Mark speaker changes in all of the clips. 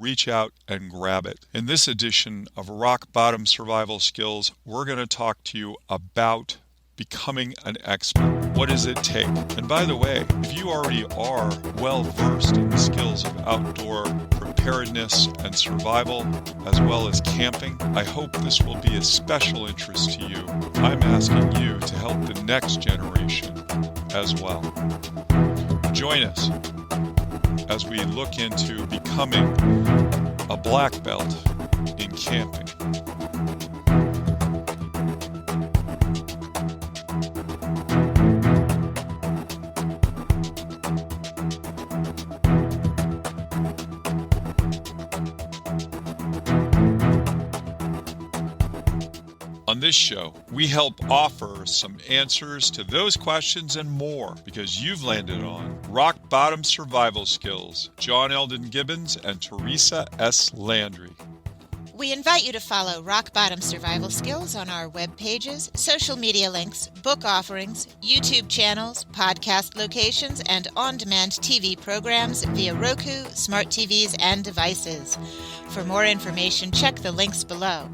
Speaker 1: reach out and grab it. In this edition of Rockbottom Survival Skills, we're going to talk to you about becoming an expert. What does it take? And by the way, if you already are well versed in the skills of outdoor preparedness and survival, as well as camping, I hope this will be a special interest to you. I'm asking you to help the next generation as well. Join us as we look into becoming a black belt in camping. On this show, we help offer some answers to those questions and more because you've landed on Rockbottom Survival Skills, John Elden Gibbons and Teresa S. Landry.
Speaker 2: We invite you to follow Rockbottom Survival Skills on our web pages, social media links, book offerings, YouTube channels, podcast locations, and on-demand TV programs via Roku, smart TVs, and devices. For more information, check the links below.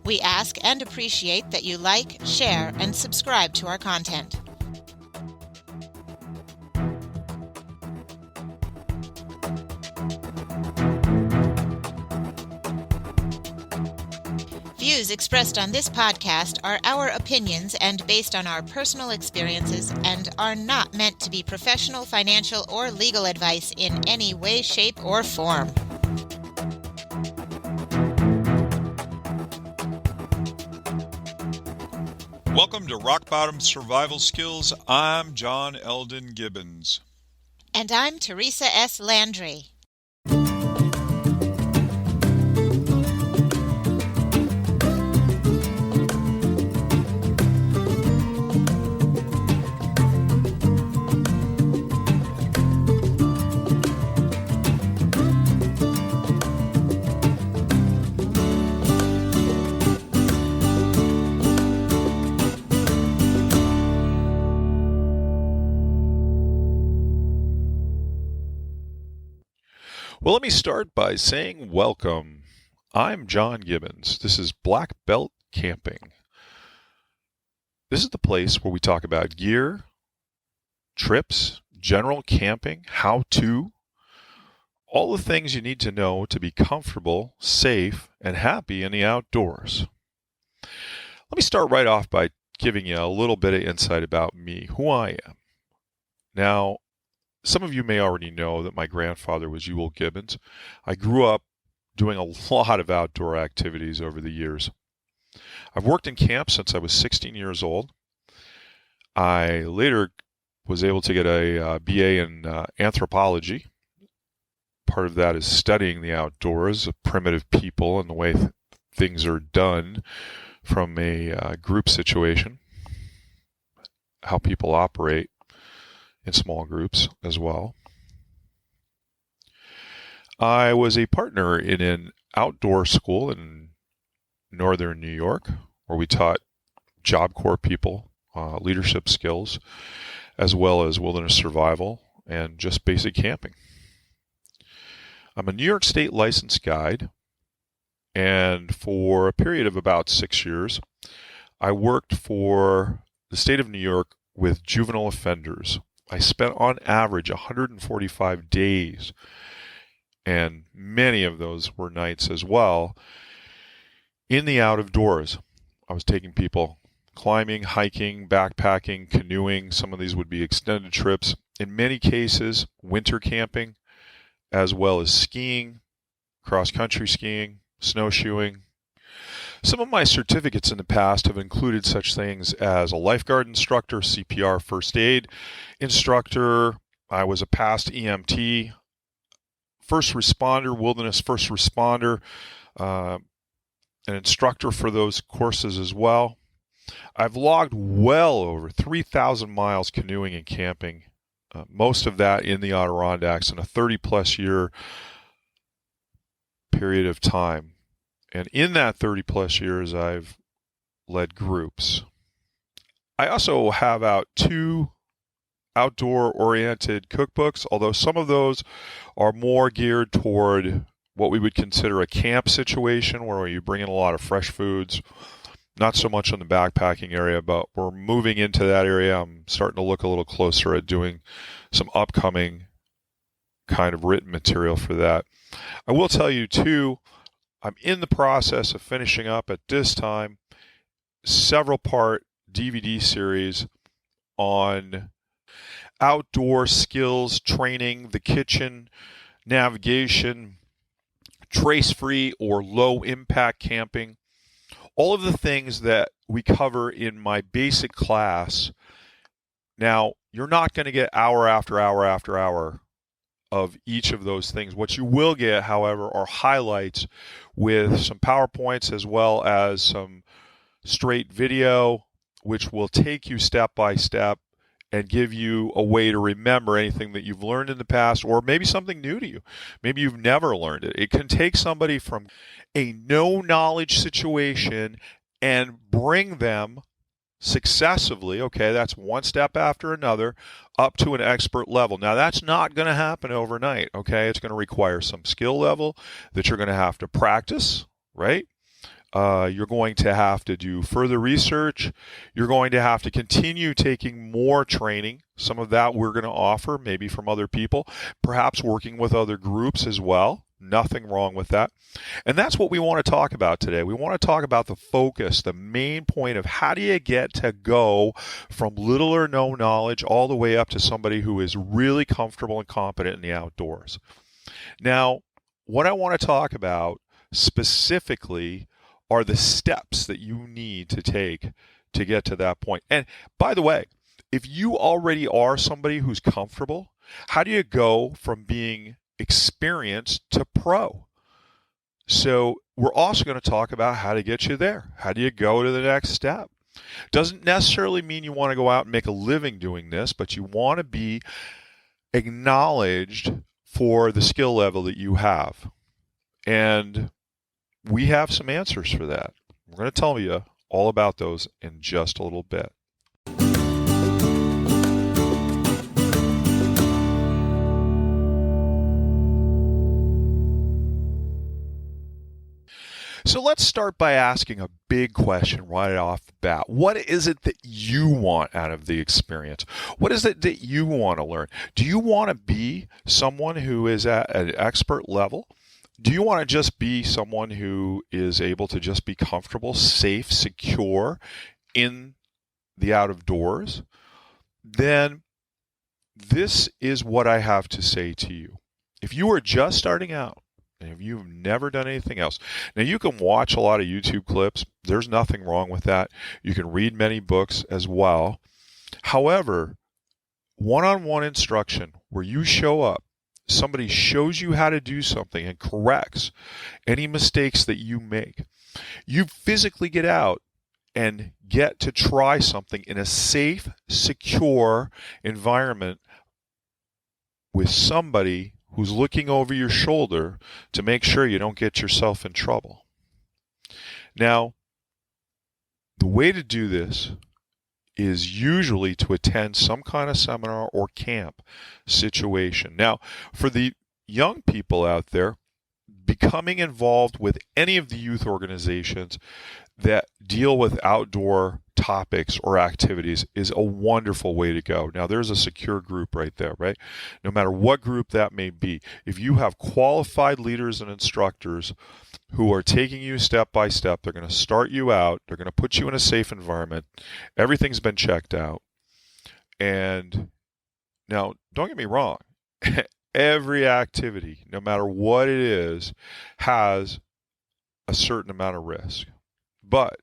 Speaker 2: We ask and appreciate that you like, share, and subscribe to our content. Views expressed on this podcast are our opinions and based on our personal experiences and are not meant to be professional, financial, or legal advice in any way, shape, or form.
Speaker 1: Welcome to Rockbottom Survival Skills. I'm John Elden Gibbons.
Speaker 2: And I'm Teresa S. Landry.
Speaker 1: Well, let me start by saying welcome. I'm John Gibbons. This is Black Belt Camping. This is the place where we talk about gear, trips, general camping, how-to, all the things you need to know to be comfortable, safe, and happy in the outdoors. Let me start right off by giving you a little bit of insight about me, who I am. Now, some of you may already know that my grandfather was Ewell Gibbons. I grew up doing a lot of outdoor activities over the years. I've worked in camp since I was 16 years old. I later was able to get a BA in anthropology. Part of that is studying the outdoors, primitive people, and the way things are done from a group situation, how people operate in small groups as well. I was a partner in an outdoor school in northern New York where we taught Job Corps people leadership skills as well as wilderness survival and just basic camping. I'm a New York State licensed guide, and for a period of about 6 years, I worked for the state of New York with juvenile offenders. I spent on average 145 days, and many of those were nights as well, in the out of doors. I was taking people climbing, hiking, backpacking, canoeing. Some of these would be extended trips. In many cases, winter camping, as well as skiing, cross-country skiing, snowshoeing. Some of my certificates in the past have included such things as a lifeguard instructor, CPR first aid instructor. I was a past EMT, first responder, wilderness first responder, an instructor for those courses as well. I've logged well over 3,000 miles canoeing and camping, most of that in the Adirondacks in a 30-plus year period of time. And in that 30-plus years, I've led groups. I also have out 2 outdoor-oriented cookbooks, although some of those are more geared toward what we would consider a camp situation where you bring in a lot of fresh foods, not so much in the backpacking area, but we're moving into that area. I'm starting to look a little closer at doing some upcoming kind of written material for that. I will tell you too, I'm in the process of finishing up at this time several part DVD series on outdoor skills training, the kitchen, navigation, trace-free or low-impact camping, all of the things that we cover in my basic class. Now, you're not going to get hour after hour after hour of each of those things. What you will get, however, are highlights with some PowerPoints as well as some straight video, which will take you step by step and give you a way to remember anything that you've learned in the past, or maybe something new to you. Maybe you've never learned it. It can take somebody from a no-knowledge situation and bring them successively, okay, that's one step after another, up to an expert level. Now, that's not going to happen overnight, okay? It's going to require some skill level that you're going to have to practice, right? You're going to have to do further research. You're going to have to continue taking more training. Some of that we're going to offer, maybe from other people, perhaps working with other groups as well. Nothing wrong with that. And that's what we want to talk about today. We want to talk about the focus, the main point of how do you get to go from little or no knowledge all the way up to somebody who is really comfortable and competent in the outdoors. Now, what I want to talk about specifically are the steps that you need to take to get to that point. And by the way, if you already are somebody who's comfortable, how do you go from being experienced to pro? So we're also going to talk about how to get you there. How do you go to the next step? Doesn't necessarily mean you want to go out and make a living doing this, but you want to be acknowledged for the skill level that you have. And we have some answers for that. We're going to tell you all about those in just a little bit. So let's start by asking a big question right off the bat. What is it that you want out of the experience? What is it that you want to learn? Do you want to be someone who is at an expert level? Do you want to just be someone who is able to just be comfortable, safe, secure in the out of doors? Then this is what I have to say to you. If you are just starting out, and if you've never done anything else, now you can watch a lot of YouTube clips. There's nothing wrong with that. You can read many books as well. However, one-on-one instruction where you show up, somebody shows you how to do something and corrects any mistakes that you make. You physically get out and get to try something in a safe, secure environment with somebody who's looking over your shoulder to make sure you don't get yourself in trouble. Now, the way to do this is usually to attend some kind of seminar or camp situation. Now, for the young people out there, becoming involved with any of the youth organizations that deal with outdoor topics or activities is a wonderful way to go. Now, there's a secure group right there, right? No matter what group that may be, if you have qualified leaders and instructors who are taking you step by step, they're going to start you out, they're going to put you in a safe environment, everything's been checked out. And now, don't get me wrong, every activity, no matter what it is, has a certain amount of risk. But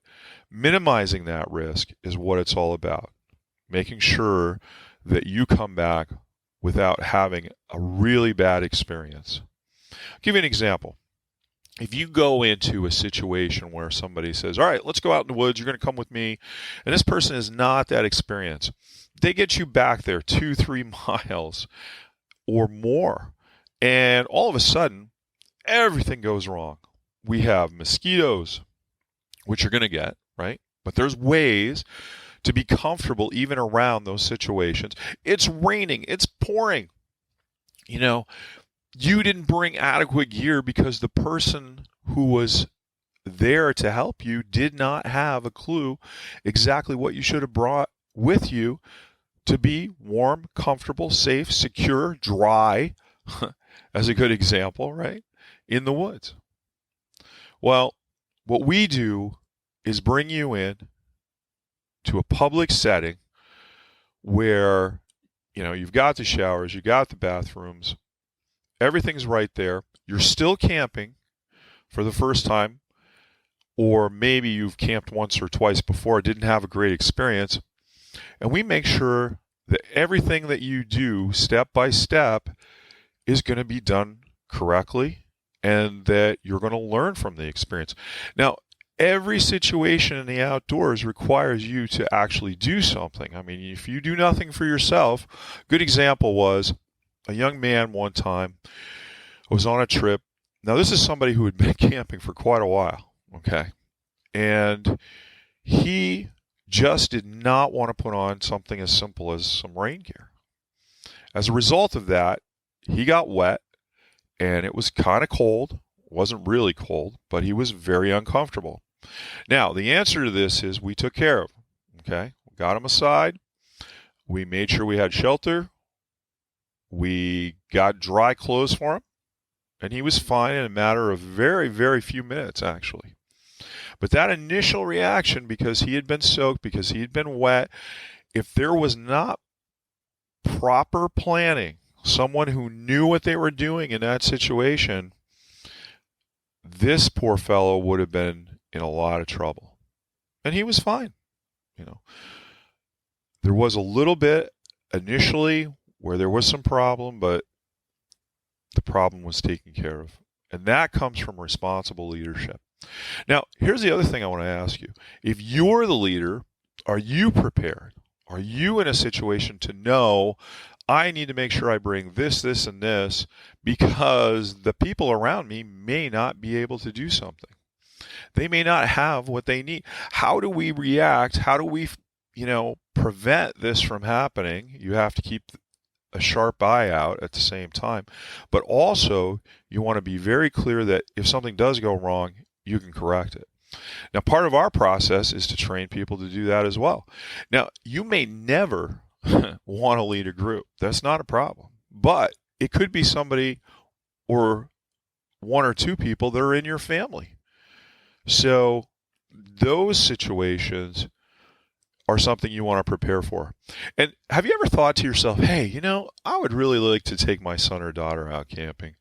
Speaker 1: minimizing that risk is what it's all about. Making sure that you come back without having a really bad experience. I'll give you an example. If you go into a situation where somebody says, all right, let's go out in the woods, you're going to come with me, and this person is not that experienced, they get you back there 2-3 miles or more, and all of a sudden, everything goes wrong. We have mosquitoes, which you're going to get, right? But there's ways to be comfortable even around those situations. It's raining. It's pouring. You know, you didn't bring adequate gear because the person who was there to help you did not have a clue exactly what you should have brought with you to be warm, comfortable, safe, secure, dry, as a good example, right, in the woods. Well, what we do is bring you in to a public setting where, you've got the showers, you've got the bathrooms, everything's right there. You're still camping for the first time, or maybe you've camped once or twice before, didn't have a great experience. And we make sure that everything that you do step by step is going to be done correctly and that you're going to learn from the experience. Now, every situation in the outdoors requires you to actually do something. I mean, if you do nothing for yourself, good example was a young man one time was on a trip. Now, this is somebody who had been camping for quite a while, okay? And he just did not want to put on something as simple as some rain gear. As a result of that, he got wet, and it was kind of cold. It wasn't really cold, but he was very uncomfortable. Now, the answer to this is we took care of him, okay? We got him aside. We made sure we had shelter. We got dry clothes for him, and he was fine in a matter of very, very few minutes, actually. But that initial reaction, because he had been soaked, because he had been wet, if there was not proper planning, someone who knew what they were doing in that situation, this poor fellow would have been in a lot of trouble. And he was fine. There was a little bit initially where there was some problem, but the problem was taken care of. And that comes from responsible leadership. Now, here's the other thing I want to ask you. If you're the leader, are you prepared? Are you in a situation to know, I need to make sure I bring this, this, and this, because the people around me may not be able to do something. They may not have what they need. How do we react? How do we, prevent this from happening? You have to keep a sharp eye out at the same time. But also, you want to be very clear that if something does go wrong, you can correct it. Now, part of our process is to train people to do that as well. Now, you may never want to lead a group. That's not a problem. But it could be somebody or one or two people that are in your family. So those situations are something you want to prepare for. And have you ever thought to yourself, hey, I would really like to take my son or daughter out camping,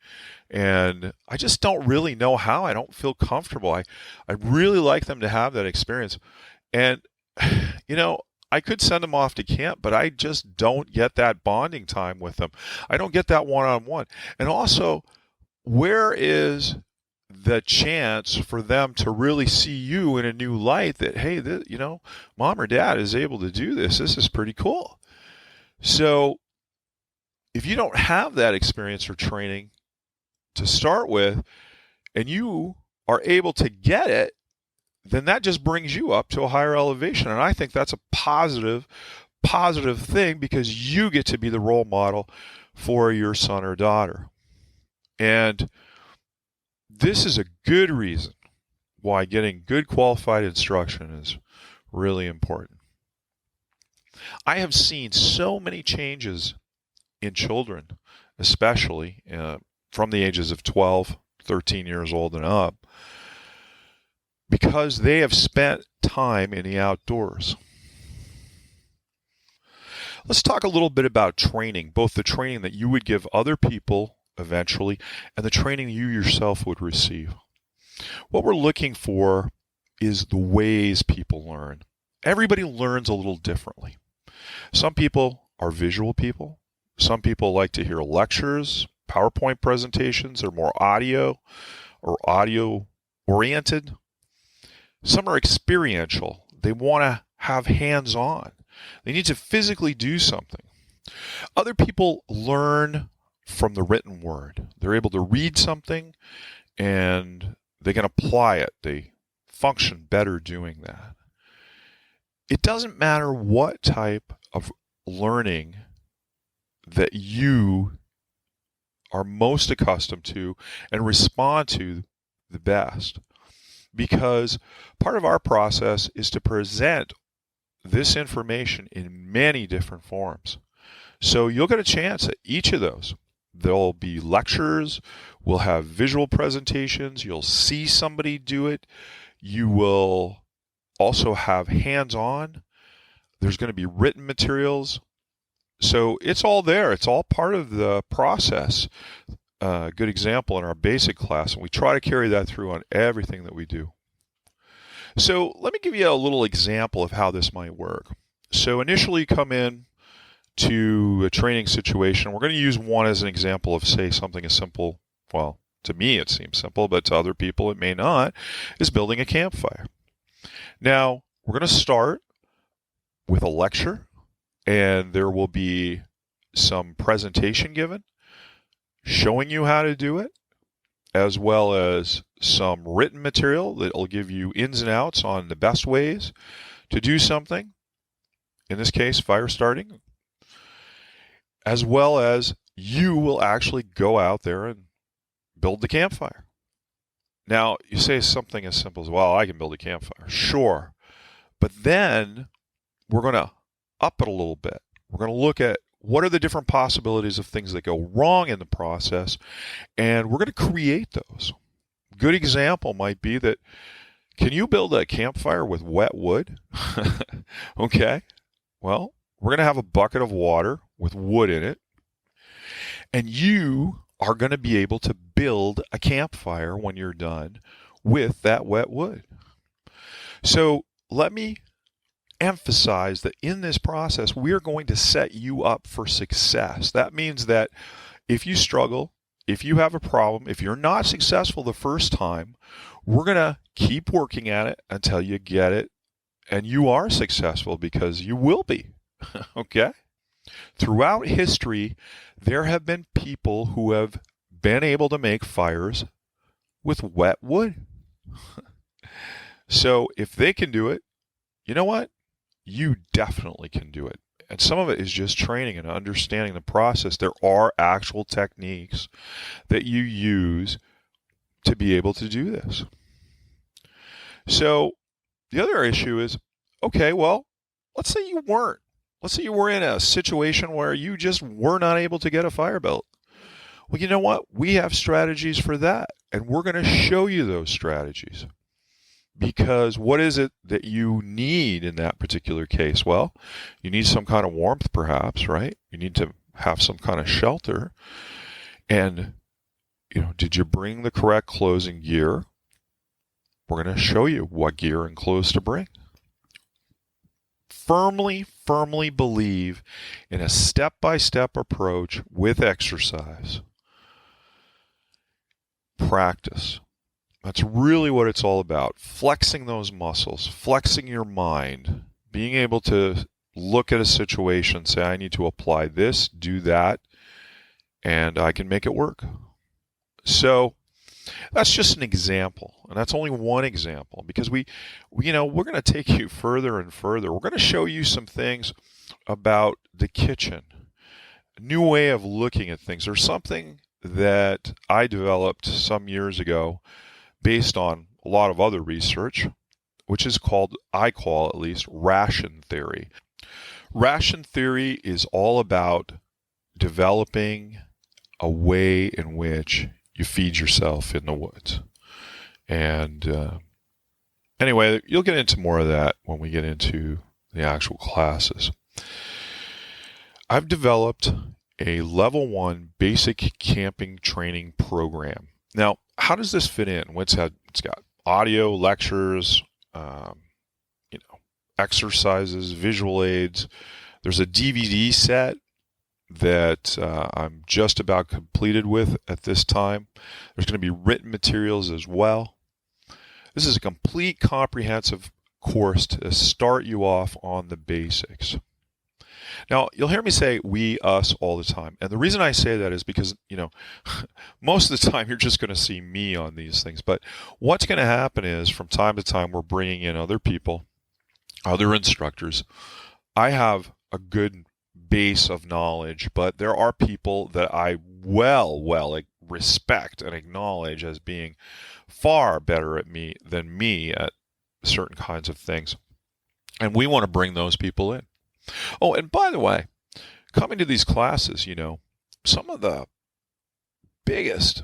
Speaker 1: and I just don't really know how. I don't feel comfortable. I'd really like them to have that experience. And, I could send them off to camp, but I just don't get that bonding time with them. I don't get that one-on-one. And also, where is the chance for them to really see you in a new light that, hey, mom or dad is able to do this. This is pretty cool. So if you don't have that experience or training to start with, and you are able to get it, then that just brings you up to a higher elevation. And I think that's a positive thing, because you get to be the role model for your son or daughter. And this is a good reason why getting good qualified instruction is really important. I have seen so many changes in children, especially from the ages of 12, 13 years old and up, because they have spent time in the outdoors. Let's talk a little bit about training, both the training that you would give other people eventually and the training you yourself would receive. What we're looking for is the ways people learn. Everybody learns a little differently. Some people are visual people. Some people like to hear lectures, PowerPoint presentations. They're more audio or audio oriented. Some are experiential. They want to have hands-on. They need to physically do something. Other people learn from the written word. They're able to read something and they can apply it. They function better doing that. It doesn't matter what type of learning that you are most accustomed to and respond to the best. Because part of our process is to present this information in many different forms. So you'll get a chance at each of those. There'll be lectures, we'll have visual presentations, you'll see somebody do it, you will also have hands-on, there's going to be written materials. So it's all there, it's all part of the process. Good example in our basic class, and we try to carry that through on everything that we do. So let me give you a little example of how this might work. So initially you come in to a training situation. We're going to use one as an example of, say, something as simple, well, to me it seems simple, but to other people it may not, is building a campfire. Now, we're going to start with a lecture, and there will be some presentation given showing you how to do it, as well as some written material that will give you ins and outs on the best ways to do something, in this case, fire starting, as well as you will actually go out there and build the campfire. Now, you say something as simple as, well, I can build a campfire. Sure. But then we're going to up it a little bit. We're going to look at what are the different possibilities of things that go wrong in the process, and we're going to create those. Good example might be that, can you build a campfire with wet wood? Okay. Well, we're going to have a bucket of water with wood in it, and you are going to be able to build a campfire when you're done with that wet wood. So let me emphasize that in this process, we are going to set you up for success. That means that if you struggle, if you have a problem, if you're not successful the first time, we're going to keep working at it until you get it and you are successful, because you will be. Okay? Throughout history, there have been people who have been able to make fires with wet wood. So if they can do it, you know what? You definitely can do it. And some of it is just training and understanding the process. There are actual techniques that you use to be able to do this. So the other issue is, okay, well, let's say you weren't. Let's say you were in a situation where you just were not able to get a fire built. Well, you know what? We have strategies for that, and we're going to show you those strategies. Because what is it that you need in that particular case? Well, you need some kind of warmth, perhaps, right? You need to have some kind of shelter. And, did you bring the correct clothes and gear? We're going to show you what gear and clothes to bring. Firmly believe in a step-by-step approach with exercise. Practice. That's really what it's all about. Flexing those muscles, flexing your mind, being able to look at a situation, say, I need to apply this, do that, and I can make it work. So that's just an example, and that's only one example, because we're going to take you further and further. We're going to show you some things about the kitchen, a new way of looking at things. There's something that I developed some years ago based on a lot of other research, which is called, I call at least, ration theory. Ration theory is all about developing a way in which you feed yourself in the woods. And anyway, you'll get into more of that when we get into the actual classes. I've developed a level 1 basic camping training program. Now, how does this fit in? It's got audio, lectures, exercises, visual aids. There's a DVD set that I'm just about completed with at this time. There's going to be written materials as well. This is a complete comprehensive course to start you off on the basics. Now, you'll hear me say we, us all the time. And the reason I say that is because, most of the time you're just going to see me on these things. But what's going to happen is from time to time we're bringing in other people, other instructors. I have a good base of knowledge, but there are people that I well respect and acknowledge as being far better than me at certain kinds of things. And we want to bring those people in. Oh, and by the way, coming to these classes, some of the biggest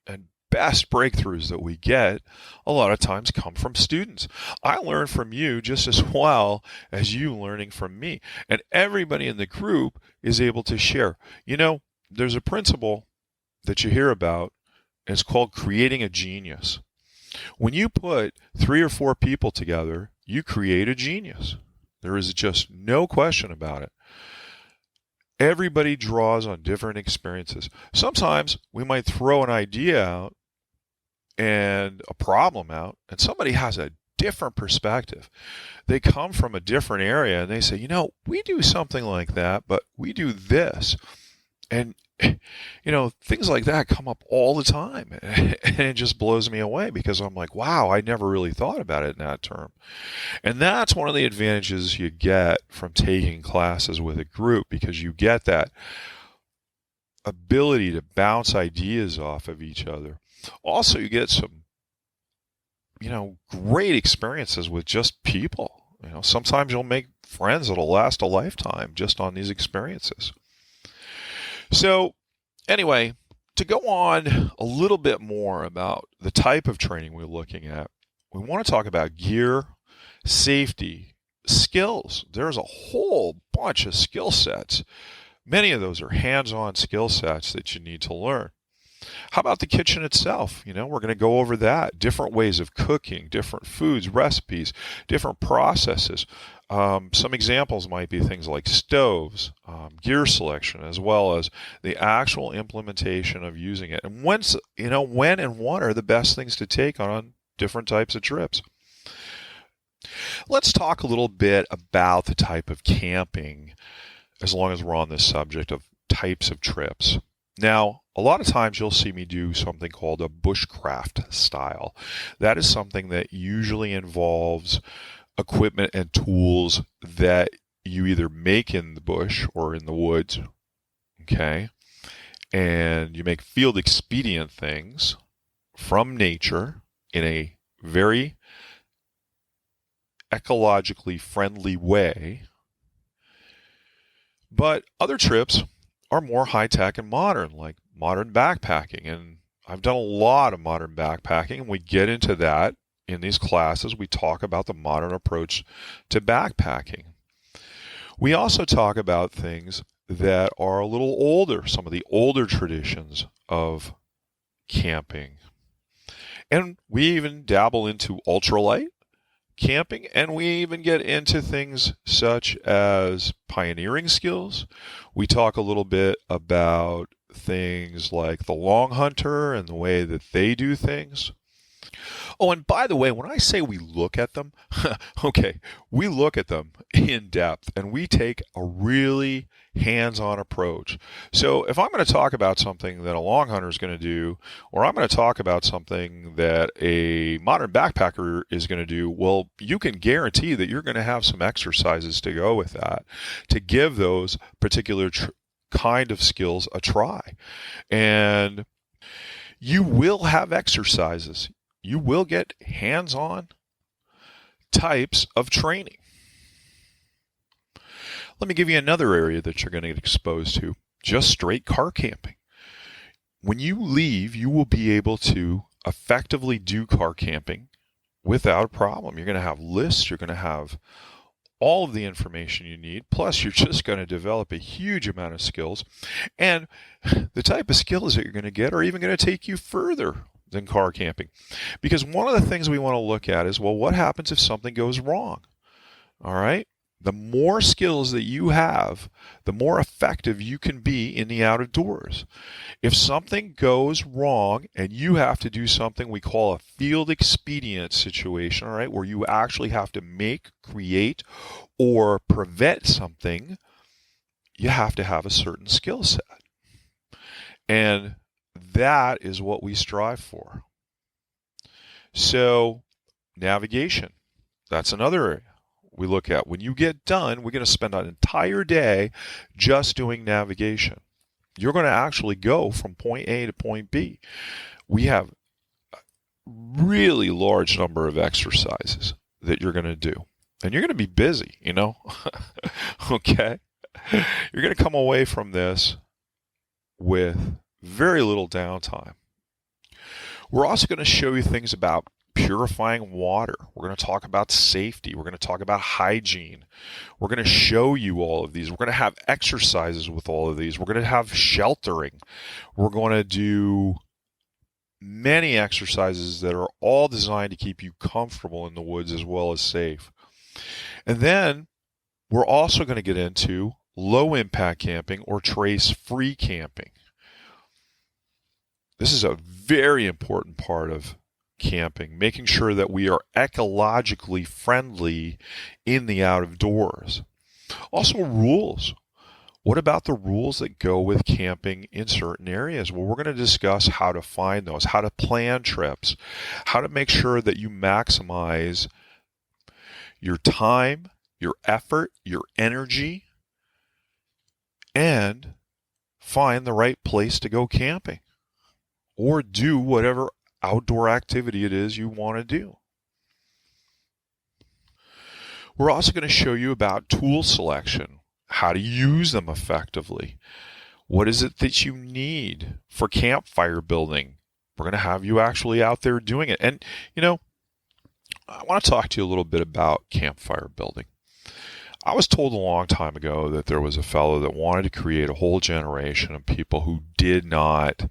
Speaker 1: and best breakthroughs that we get a lot of times come from students. I learn from you just as well as you learning from me. And everybody in the group is able to share. There's a principle that you hear about, and it's called creating a genius. When you put 3 or 4 people together, you create a genius. There is just no question about it. Everybody draws on different experiences. Sometimes we might throw an idea out and a problem out, and somebody has a different perspective. They come from a different area and they say, we do something like that, but we do this. And, things like that come up all the time. And it just blows me away because I'm like, wow, I never really thought about it in that term. And that's one of the advantages you get from taking classes with a group, because you get that ability to bounce ideas off of each other. Also, you get some, great experiences with just people. Sometimes you'll make friends that'll last a lifetime just on these experiences. So anyway, to go on a little bit more about the type of training we're looking at, we want to talk about gear, safety, skills. There's a whole bunch of skill sets. Many of those are hands-on skill sets that you need to learn. How about the kitchen itself? We're going to go over that. Different ways of cooking, different foods, recipes, different processes. Some examples might be things like stoves, gear selection, as well as the actual implementation of using it. And when and what are the best things to take on different types of trips. Let's talk a little bit about the type of camping, as long as we're on this subject of types of trips. Now, a lot of times you'll see me do something called a bushcraft style. That is something that usually involves equipment and tools that you either make in the bush or in the woods, okay? And you make field expedient things from nature in a very ecologically friendly way. But other trips are more high-tech and modern, like modern backpacking. And I've done a lot of modern backpacking, and we get into that in these classes. We talk about the modern approach to backpacking. We also talk about things that are a little older, some of the older traditions of camping. And we even dabble into ultralight camping, and we even get into things such as pioneering skills. We talk a little bit about things like the long hunter and the way that they do things. Oh, and by the way, when I say we look at them, okay, we look at them in depth, and we take a really hands-on approach. So if I'm going to talk about something that a long hunter is going to do, or I'm going to talk about something that a modern backpacker is going to do, well, you can guarantee that you're going to have some exercises to go with that, to give those particular kind of skills a try. And you will have exercises. You will get hands-on types of training. Let me give you another area that you're going to get exposed to, just straight car camping. When you leave, you will be able to effectively do car camping without a problem. You're going to have lists, you're going to have all of the information you need, plus you're just going to develop a huge amount of skills. And the type of skills that you're going to get are even going to take you further than car camping. Because one of the things we want to look at is, well, what happens if something goes wrong? All right? The more skills that you have, the more effective you can be in the outdoors. If something goes wrong and you have to do something we call a field expedient situation, all right, where you actually have to make, create, or prevent something, you have to have a certain skill set. And that is what we strive for. So, navigation, that's another area. we look at. When you get done, we're going to spend an entire day just doing navigation. You're going to actually go from point A to point B. We have a really large number of exercises that you're going to do. And you're going to be busy, okay? You're going to come away from this with very little downtime. We're also going to show you things about purifying water. We're going to talk about safety. We're going to talk about hygiene. We're going to show you all of these. We're going to have exercises with all of these. We're going to have sheltering. We're going to do many exercises that are all designed to keep you comfortable in the woods as well as safe. And then we're also going to get into low impact camping or trace-free camping. This is a very important part of camping, making sure that we are ecologically friendly in the out of doors. Also, rules. What about the rules that go with camping in certain areas? Well, we're going to discuss how to find those, how to plan trips, how to make sure that you maximize your time, your effort, your energy, and find the right place to go camping or do whatever outdoor activity it is you want to do. We're also going to show you about tool selection, how to use them effectively. What is it that you need for campfire building? We're going to have you actually out there doing it. And, I want to talk to you a little bit about campfire building. I was told a long time ago that there was a fellow that wanted to create a whole generation of people who did not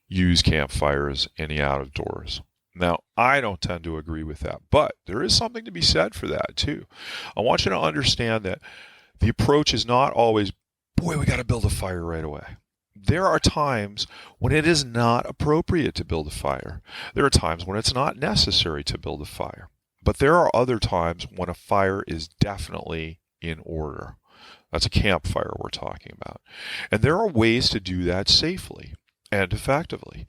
Speaker 1: use campfires in the out of doors. Now, I don't tend to agree with that, but there is something to be said for that too. I want you to understand that the approach is not always, boy, we got to build a fire right away. There are times when it is not appropriate to build a fire. There are times when it's not necessary to build a fire. But there are other times when a fire is definitely in order. That's a campfire we're talking about. And there are ways to do that safely and effectively.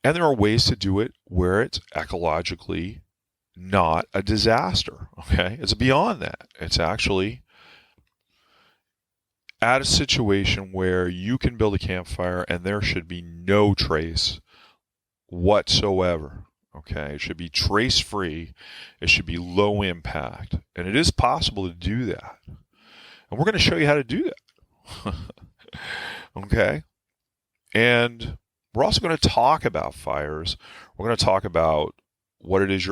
Speaker 1: And there are ways to do it where it's ecologically not a disaster. Okay? It's beyond that. It's actually at a situation where you can build a campfire and there should be no trace whatsoever. Okay, it should be trace-free. It should be low impact. And it is possible to do that. And we're going to show you how to do that. Okay? And we're also going to talk about fires. We're going to talk about what it is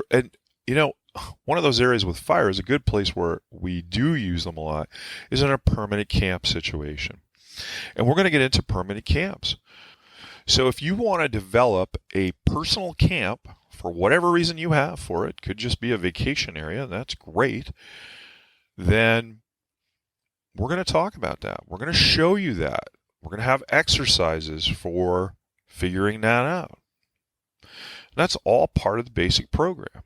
Speaker 1: one of those areas with fire is a good place where we do use them a lot is in a permanent camp situation. And we're going to get into permanent camps. So if you want to develop a personal camp for whatever reason you have for it, could just be a vacation area, that's great, then we're going to talk about that. We're going to show you that. We're going to have exercises for figuring that out. And that's all part of the basic program.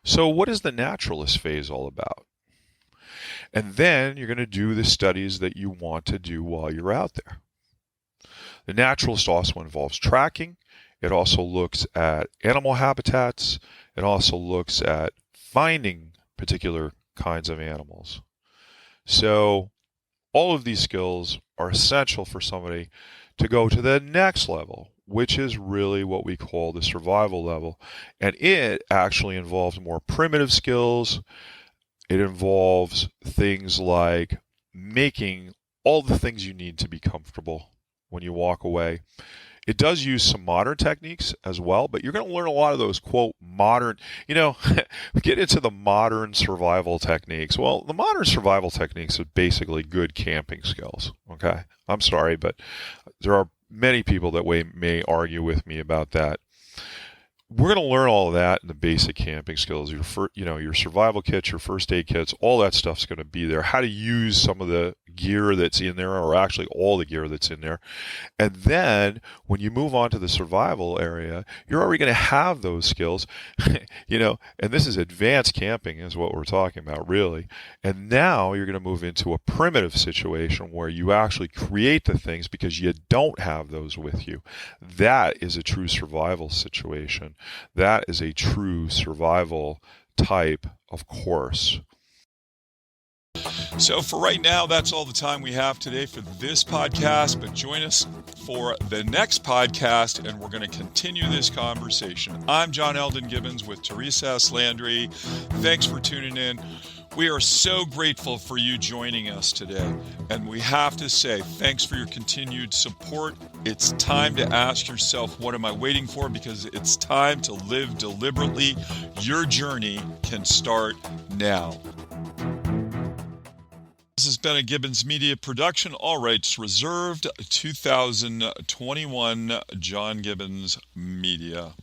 Speaker 1: So what is the naturalist phase all about? And then you're going to do the studies that you want to do while you're out there. The naturalist also involves tracking. It also looks at animal habitats. It also looks at finding particular kinds of animals. So all of these skills are essential for somebody to go to the next level, which is really what we call the survival level. And it actually involves more primitive skills. It involves things like making all the things you need to be comfortable when you walk away. It does use some modern techniques as well, but you're going to learn a lot of those, quote, modern, get into the modern survival techniques. Well, the modern survival techniques are basically good camping skills, okay? I'm sorry, but there are many people that may argue with me about that. We're going to learn all of that in the basic camping skills. Your survival kits, your first aid kits, all that stuff's going to be there. How to use some of the gear that's in there, or actually all the gear that's in there. And then when you move on to the survival area, you're already going to have those skills, and this is advanced camping is what we're talking about, really. And now you're going to move into a primitive situation where you actually create the things because you don't have those with you. That is a true survival situation. That is a true survival type of course.
Speaker 3: So for right now, that's all the time we have today for this podcast, but join us for the next podcast and we're going to continue this conversation. I'm John Elden Gibbons with Teresa S. Landry. Thanks for tuning in. We are so grateful for you joining us today. And we have to say, thanks for your continued support. It's time to ask yourself, what am I waiting for? Because it's time to live deliberately. Your journey can start now. This has been a Gibbons Media production, all rights reserved, 2021 John Gibbons Media.